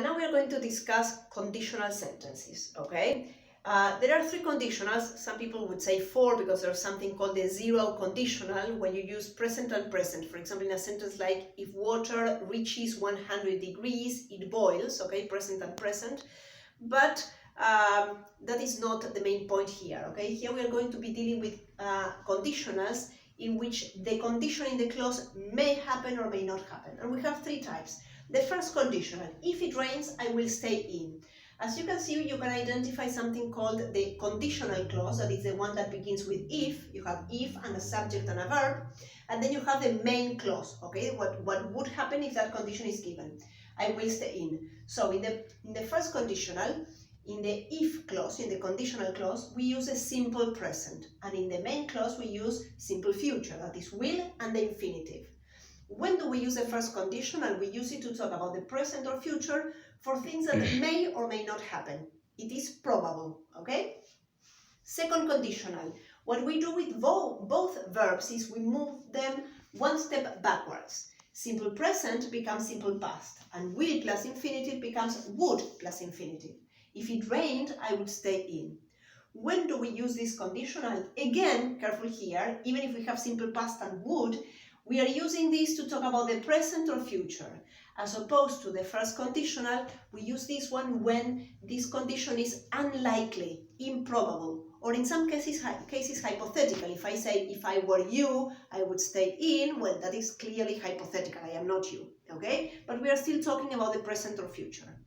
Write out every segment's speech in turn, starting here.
Now we are going to discuss conditional sentences, okay? There are three conditionals. Some people would say four because there's something called the zero conditional when you use present and present. For example, in a sentence like, if water reaches 100 degrees, it boils, okay? Present and present. But that is not the main point here, okay? Here we are going to be dealing with conditionals in which the condition in the clause may happen or may not happen. And we have three types. The first conditional, if it rains, I will stay in. As you can see, you can identify something called the conditional clause, that is the one that begins with if. You have if and a subject and a verb. And then you have the main clause, okay? What would happen if that condition is given? I will stay in. So in the first conditional, in the if clause, in the conditional clause, we use a simple present. And in the main clause, we use simple future, that is will and the infinitive. When do we use the first conditional? We use it to talk about the present or future for things that may or may not happen. It is probable, okay? Second conditional. What we do with both verbs is we move them one step backwards. Simple present becomes simple past, and will plus infinitive becomes would plus infinitive. If it rained, I would stay in. When do we use this conditional? Again, careful here, even if we have simple past and would, we are using this to talk about the present or future. As opposed to the first conditional, we use this one when this condition is unlikely, improbable, or in some cases hypothetical. If I say, if I were you, I would stay in, well, that is clearly hypothetical. I am not you, okay? But we are still talking about the present or future.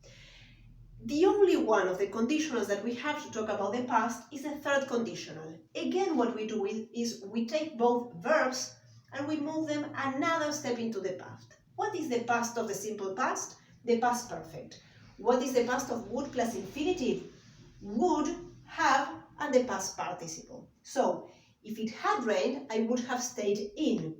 The only one of the conditionals that we have to talk about the past is the third conditional. Again, what we do is we take both verbs and we move them another step into the past. What is the past of the simple past? The past perfect. What is the past of would plus infinitive? Would, have, and the past participle. So, if it had rained, I would have stayed in.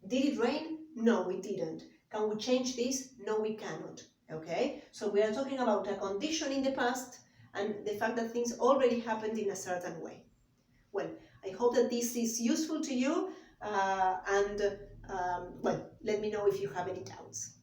Did it rain? No, it didn't. Can we change this? No, we cannot. Okay? So we are talking about a condition in the past and the fact that things already happened in a certain way. Well, I hope that this is useful to you. Well, let me know if you have any doubts.